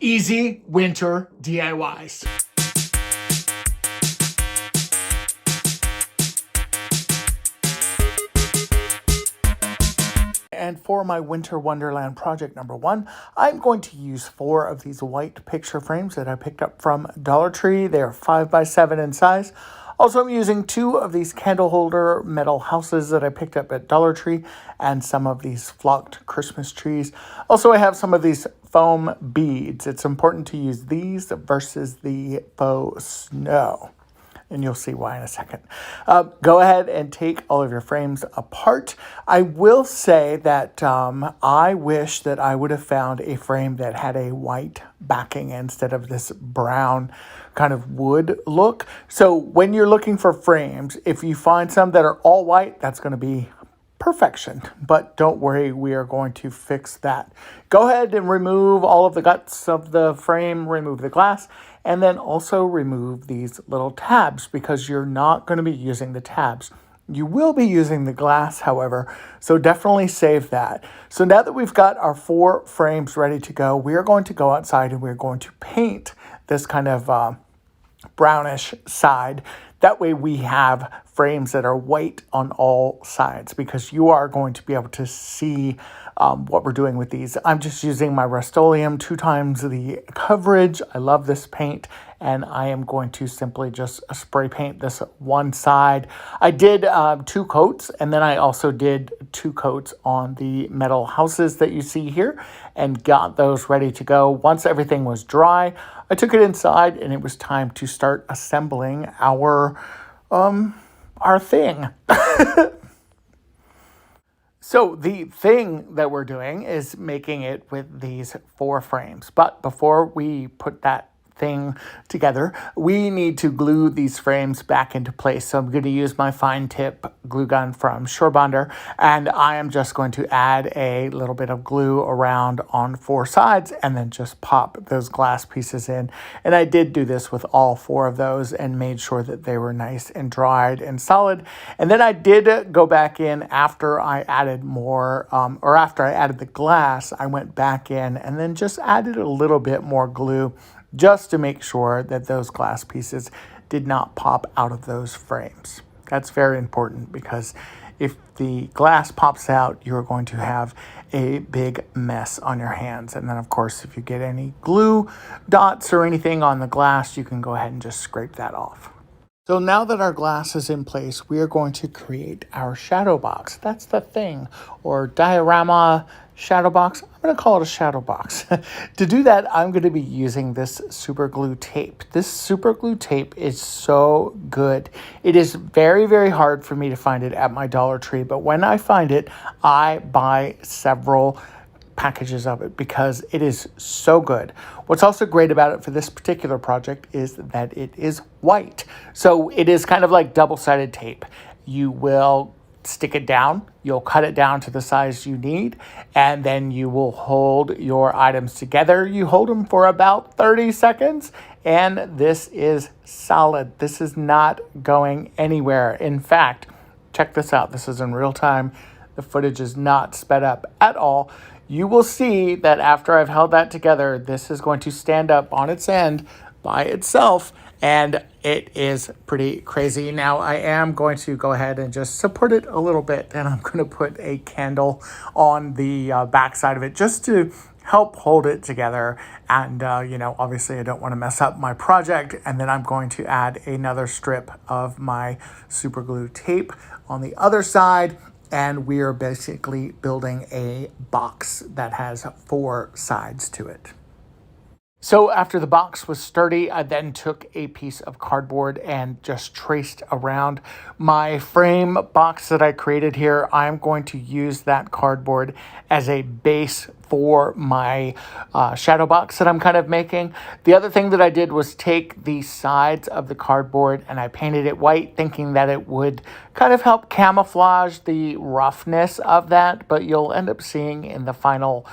Easy winter DIYs. And for my Winter Wonderland project number 1, I'm going to use 4 of these white picture frames that I picked up from Dollar Tree. They're 5x7 in size. Also, I'm using 2 of these candle holder metal houses that I picked up at Dollar Tree and some of these flocked Christmas trees. Also, I have some of these foam beads. It's important to use these versus the faux snow, and you'll see why in a second. Go ahead and take all of your frames apart. I will say that I wish that I would have found a frame that had a white backing instead of this brown kind of wood look. So when you're looking for frames, if you find some that are all white, that's going to be perfection. But don't worry, we are going to fix that. Go ahead and remove all of the guts of the frame, remove the glass, and then also remove these little tabs because you're not going to be using the tabs. You will be using the glass, however, so definitely save that. So now that we've got our 4 frames ready to go, we are going to go outside and we're going to paint this kind of brownish side. That way we have frames that are white on all sides because you are going to be able to see what we're doing with these. I'm just using my Rust-Oleum 2 times the coverage. I love this paint, and I am going to simply just spray paint this one side. I did 2 coats, and then I also did 2 coats on the metal houses that you see here and got those ready to go. Once everything was dry, I took it inside, and it was time to start assembling our thing. So the thing that we're doing is making it with these 4 frames. But before we put that thing together, we need to glue these frames back into place. So I'm going to use my fine tip glue gun from Surebonder, and I am just going to add a little bit of glue around on 4 sides and then just pop those glass pieces in. And I did do this with all 4 of those and made sure that they were nice and dried and solid. And then I did go back in after I added more, or after I added the glass, I went back in and then just added a little bit more glue just to make sure that those glass pieces did not pop out of those frames. That's very important because if the glass pops out, you're going to have a big mess on your hands. And then, of course, if you get any glue dots or anything on the glass, you can go ahead and just scrape that off. So now that our glass is in place, we are going to create our shadow box. That's the thing, or diorama shadow box. I'm going to call it a shadow box. To do that, I'm going to be using this super glue tape. This super glue tape is so good. It is very, very hard for me to find it at my Dollar Tree, but when I find it, I buy several packages of it because it is so good. What's also great about it for this particular project is that it is white. So it is kind of like double-sided tape. You will stick it down, you'll cut it down to the size you need, and then you will hold your items together. You hold them for about 30 seconds, and this is solid. This is not going anywhere. In fact, check this out. This is in real time. The footage is not sped up at all. You will see that after I've held that together, this is going to stand up on its end by itself, and it is pretty crazy. Now, I am going to go ahead and just support it a little bit, and I'm going to put a candle on the back side of it just to help hold it together. And, obviously I don't want to mess up my project. And then I'm going to add another strip of my super glue tape on the other side. And we are basically building a box that has 4 sides to it. So after the box was sturdy, I then took a piece of cardboard and just traced around my frame box that I created here. I'm going to use that cardboard as a base for my shadow box that I'm kind of making. The other thing that I did was take the sides of the cardboard and I painted it white, thinking that it would kind of help camouflage the roughness of that, but you'll end up seeing in the final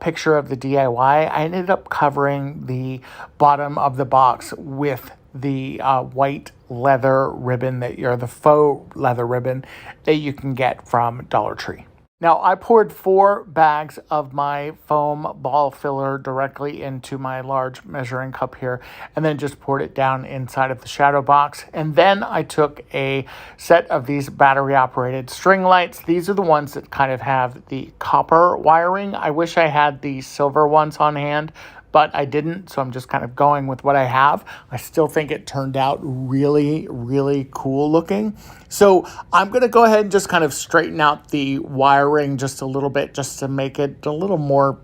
picture of the DIY, I ended up covering the bottom of the box with the white leather ribbon the faux leather ribbon that you can get from Dollar Tree. Now, I poured 4 bags of my foam ball filler directly into my large measuring cup here, and then just poured it down inside of the shadow box. And then I took a set of these battery operated string lights. These are the ones that kind of have the copper wiring. I wish I had the silver ones on hand, but I didn't, so I'm just kind of going with what I have. I still think it turned out really, really cool looking. So I'm gonna go ahead and just kind of straighten out the wiring just a little bit, just to make it a little more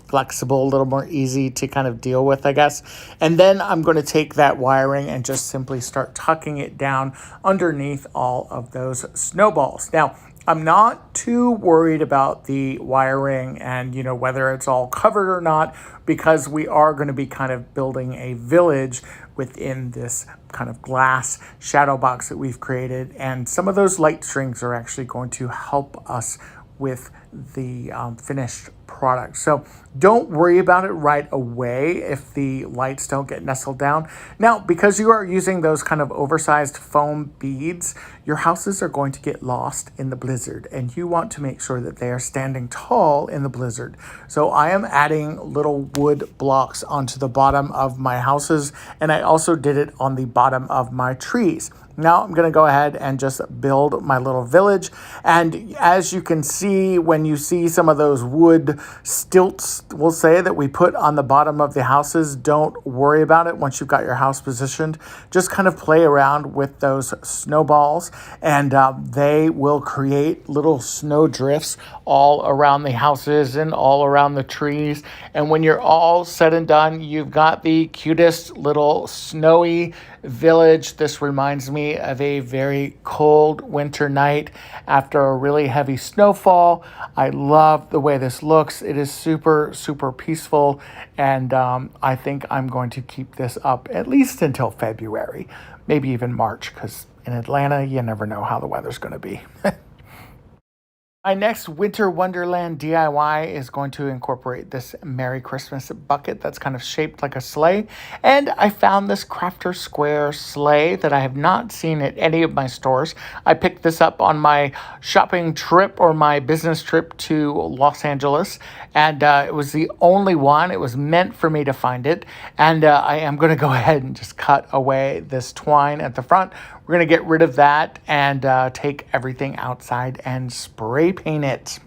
flexible, a little more easy to kind of deal with, I guess. And then I'm going to take that wiring and just simply start tucking it down underneath all of those snowballs. Now, I'm not too worried about the wiring and, whether it's all covered or not, because we are going to be kind of building a village within this kind of glass shadow box that we've created. And some of those light strings are actually going to help us with the finished product. So don't worry about it right away if the lights don't get nestled down. Now, because you are using those kind of oversized foam beads, your houses are going to get lost in the blizzard, and you want to make sure that they are standing tall in the blizzard. So I am adding little wood blocks onto the bottom of my houses, and I also did it on the bottom of my trees. Now I'm going to go ahead and just build my little village. And as you can see, when you see some of those wood stilts, we'll say, that we put on the bottom of the houses, don't worry about it once you've got your house positioned. Just kind of play around with those snowballs, and they will create little snow drifts all around the houses and all around the trees. And when you're all said and done, you've got the cutest little snowy village. This reminds me of a very cold winter night after a really heavy snowfall. I love the way this looks. It is super, super peaceful, and I think I'm going to keep this up at least until February, maybe even March, because in Atlanta, you never know how the weather's going to be. My next Winter Wonderland DIY is going to incorporate this Merry Christmas bucket that's kind of shaped like a sleigh. And I found this Crafter Square sleigh that I have not seen at any of my stores. I picked this up on my shopping trip or my business trip to Los Angeles. And it was the only one. It was meant for me to find it. And I am going to go ahead and just cut away this twine at the front. We're going to get rid of that and take everything outside and spray paint it.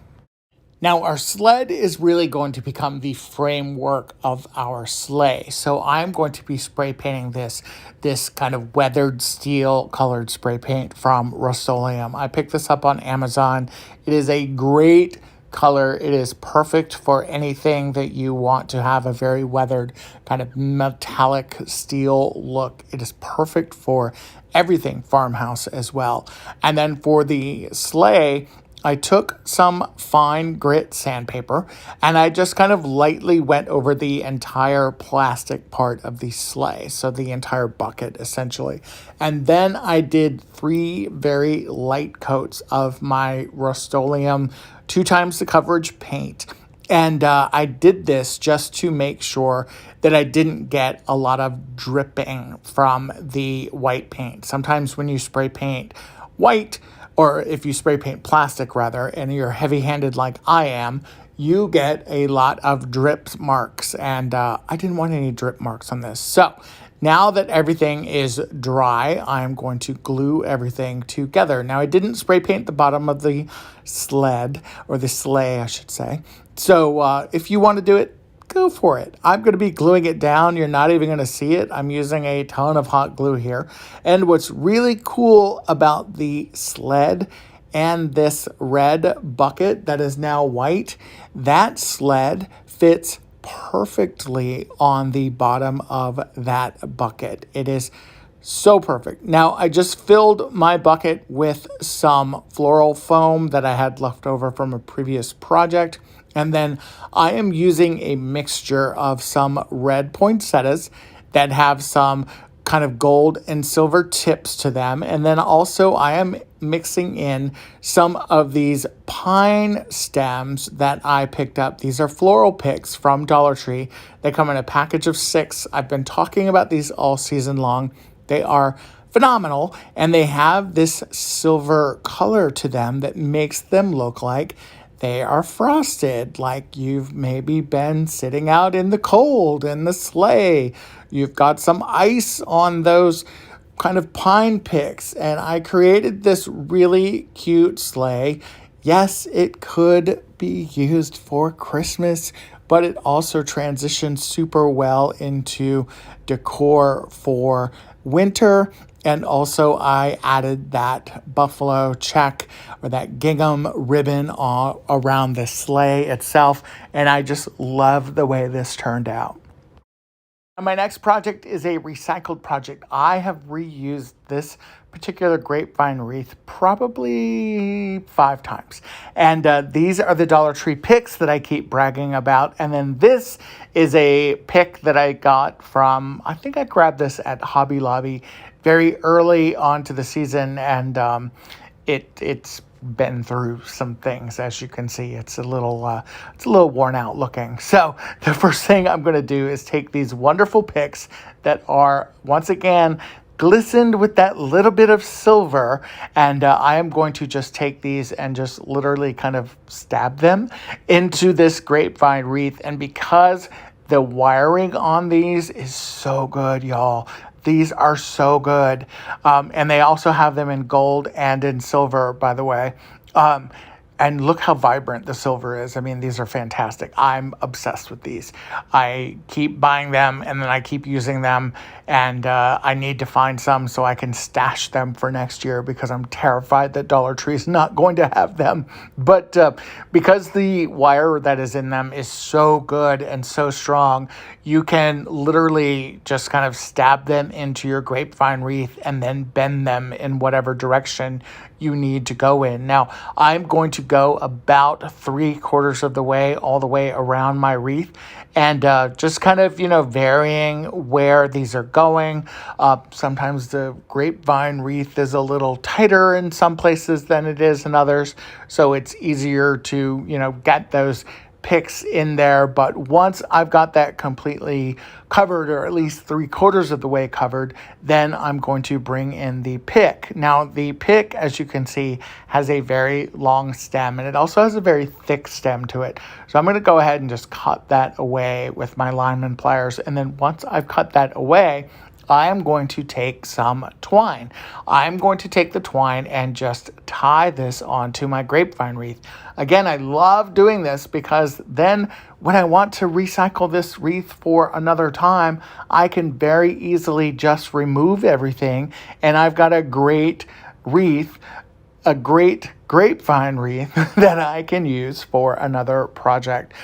Now, our sled is really going to become the framework of our sleigh. So I'm going to be spray painting this kind of weathered steel colored spray paint from Rust-Oleum. I picked this up on Amazon. It is a great color. It is perfect for anything that you want to have a very weathered kind of metallic steel look. It is perfect for everything farmhouse as well. And then for the sleigh, I took some fine grit sandpaper and I just kind of lightly went over the entire plastic part of the sleigh, so the entire bucket essentially. And then I did 3 very light coats of my Rust-Oleum 2 times the coverage paint. And I did this just to make sure that I didn't get a lot of dripping from the white paint. Sometimes when you spray paint white, or if you spray paint plastic rather, and you're heavy-handed like I am, you get a lot of drip marks. And I didn't want any drip marks on this. So now that everything is dry, I'm going to glue everything together. Now, I didn't spray paint the bottom of the sled, or the sleigh, I should say. So if you want to do it, go for it. I'm going to be gluing it down. You're not even going to see it. I'm using a ton of hot glue here. And what's really cool about the sled and this red bucket that is now white, that sled fits perfectly on the bottom of that bucket. It is so perfect. Now, I just filled my bucket with some floral foam that I had left over from a previous project. And then I am using a mixture of some red poinsettias that have some kind of gold and silver tips to them. And then also I am mixing in some of these pine stems that I picked up. These are floral picks from Dollar Tree. They come in a package of 6. I've been talking about these all season long. They are phenomenal, and they have this silver color to them that makes them look like they are frosted, like you've maybe been sitting out in the cold in the sleigh. You've got some ice on those kind of pine picks, and I created this really cute sleigh. Yes, it could be used for Christmas, but it also transitions super well into decor for winter. And also I added that buffalo check or that gingham ribbon around the sleigh itself. And I just love the way this turned out. And my next project is a recycled project. I have reused this particular grapevine wreath probably 5 times. And these are the Dollar Tree picks that I keep bragging about. And then this is a pick that I got from, I think I grabbed this at Hobby Lobby very early on to the season. And it's been through some things, as you can see. It's a little worn out looking. So the first thing I'm going to do is take these wonderful picks that are once again glistened with that little bit of silver, and I am going to just take these and just literally kind of stab them into this grapevine wreath. And because the wiring on these is so good, y'all. These are so good. And they also have them in gold and in silver, by the way. And look how vibrant the silver is. I mean, these are fantastic. I'm obsessed with these. I keep buying them and then I keep using them. And I need to find some so I can stash them for next year because I'm terrified that Dollar Tree is not going to have them. But because the wire that is in them is so good and so strong, you can literally just kind of stab them into your grapevine wreath and then bend them in whatever direction you need to go in. Now, I'm going to go about 3/4 of the way, all the way around my wreath, and just kind of, varying where these are going. Sometimes the grapevine wreath is a little tighter in some places than it is in others, so it's easier to, get those picks in there. But once I've got that completely covered, or at least 3/4 of the way covered, then I'm going to bring in the pick. Now the pick, as you can see, has a very long stem, and it also has a very thick stem to it. So I'm going to go ahead and just cut that away with my lineman pliers. And then once I've cut that away, I am going to take some twine. I'm going to take the twine and just tie this onto my grapevine wreath. Again, I love doing this because then when I want to recycle this wreath for another time, I can very easily just remove everything and I've got a great wreath, a great grapevine wreath that I can use for another project.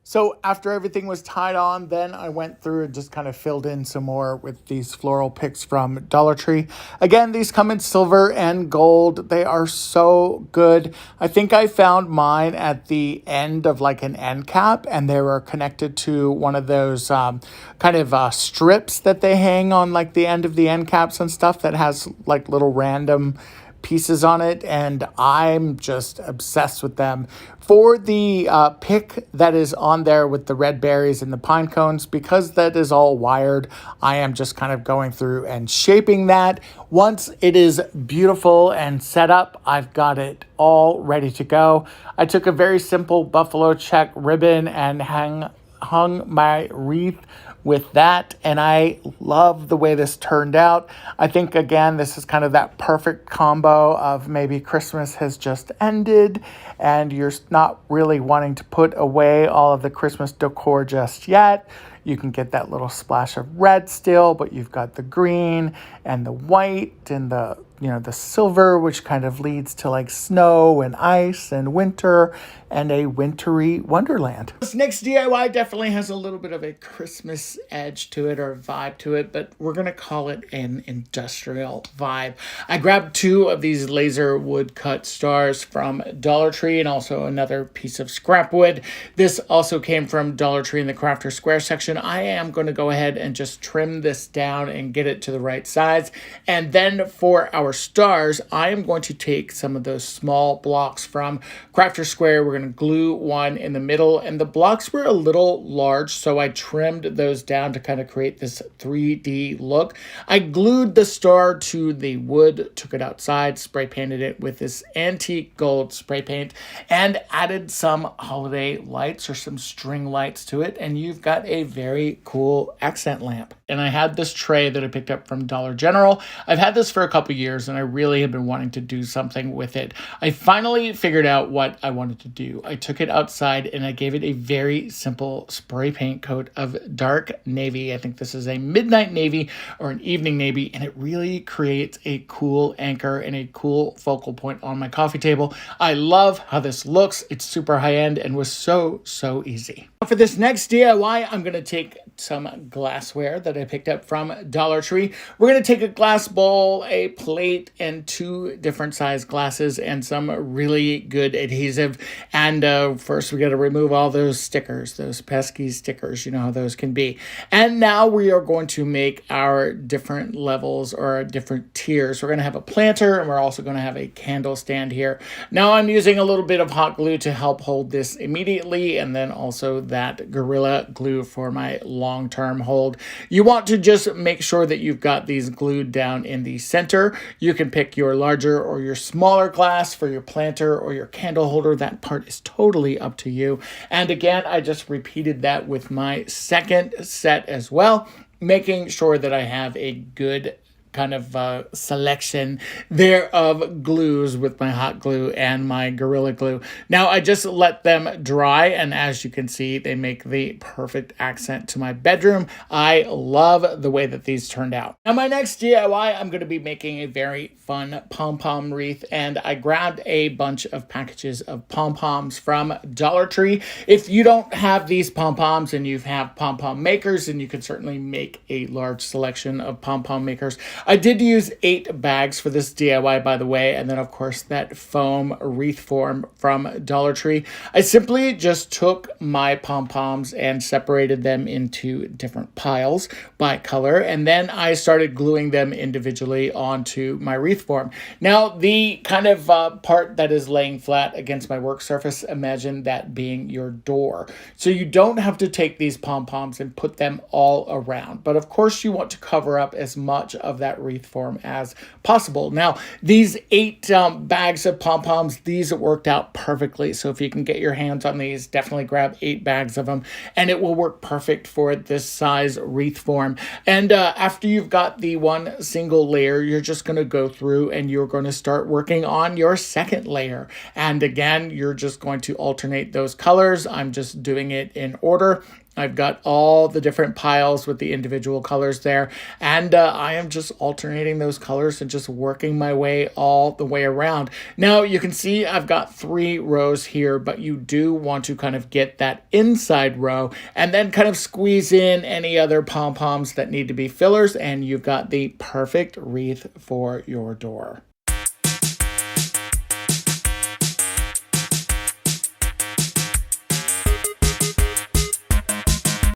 So after everything was tied on, then I went through and just kind of filled in some more with these floral picks from Dollar Tree. Again, these come in silver and gold. They are so good. I think I found mine at the end of like an end cap, and they were connected to one of those strips that they hang on like the end of the end caps and stuff that has like little random pieces on it, and I'm just obsessed with them. For the pick that is on there with the red berries and the pine cones, because that is all wired, I am just kind of going through and shaping that. Once it is beautiful and set up, I've got it all ready to go. I took a very simple buffalo check ribbon and hung my wreath with that, and I love the way this turned out. I think, again, this is kind of that perfect combo of maybe Christmas has just ended and you're not really wanting to put away all of the Christmas decor just yet. You can get that little splash of red still, but you've got the green and the white and the silver, which kind of leads to like snow and ice and winter and a wintry wonderland. This next DIY definitely has a little bit of a Christmas edge to it or vibe to it, but we're going to call it an industrial vibe. I grabbed 2 of these laser wood cut stars from Dollar Tree and also another piece of scrap wood. This also came from Dollar Tree in the Crafter Square section. I am going to go ahead and just trim this down and get it to the right size. And then for our our stars, I am going to take some of those small blocks from Crafty Square. We're going to glue one in the middle, and the blocks were a little large, so I trimmed those down to kind of create this 3D look. I glued the star to the wood, took it outside, spray painted it with this antique gold spray paint, and added some holiday lights or some string lights to it, and you've got a very cool accent lamp. And I had this tray that I picked up from Dollar General. I've had this for a couple years, and I really have been wanting to do something with it. I finally figured out what I wanted to do. I took it outside and I gave it a very simple spray paint coat of dark navy. I think this is a midnight navy or an evening navy, and it really creates a cool anchor and a cool focal point on my coffee table. I love how this looks. It's super high end and was so easy. For this next DIY, I'm going to take some glassware that I picked up from Dollar Tree. We're going to take a glass bowl, a plate, and 2 different size glasses and some really good adhesive. And first we got to remove all those stickers, those pesky stickers. You know how those can be. And now we are going to make our different levels or our different tiers. We're going to have a planter, and we're also going to have a candle stand here. Now I'm using a little bit of hot glue to help hold this immediately, and then also that Gorilla Glue for my long-term hold. You want to just make sure that you've got these glued down in the center. You can pick your larger or your smaller glass for your planter or your candle holder. That part is totally up to you. And again, I just repeated that with my second set as well, making sure that I have a good kind of selection there of glues with my hot glue and my Gorilla Glue. Now I just let them dry, and as you can see, they make the perfect accent to my bedroom. I love the way that these turned out. Now my next DIY, I'm going to be making a very fun pom-pom wreath, and I grabbed a bunch of packages of pom-poms from Dollar Tree. If you don't have these pom-poms and you have pom-pom makers, then you can certainly make a large selection of pom-pom makers. I did use 8 bags for this DIY, by the way, and then of course that foam wreath form from Dollar Tree. I simply just took my pom-poms and separated them into different piles by color, and then I started gluing them individually onto my wreath form. Now the kind of part that is laying flat against my work surface, imagine that being your door. So you don't have to take these pom-poms and put them all around, but of course you want to cover up as much of that wreath form as possible. Now, these 8 bags of pom-poms, these worked out perfectly. So if you can get your hands on these, definitely grab 8 bags of them, and it will work perfect for this size wreath form. And after you've got the one single layer, you're just going to go through and you're going to start working on your second layer. And again, you're just going to alternate those colors. I'm just doing it in order. I've got all the different piles with the individual colors there, and I am just alternating those colors and just working my way all the way around. Now you can see I've got 3 rows here, but you do want to kind of get that inside row and then kind of squeeze in any other pom-poms that need to be fillers, and you've got the perfect wreath for your door.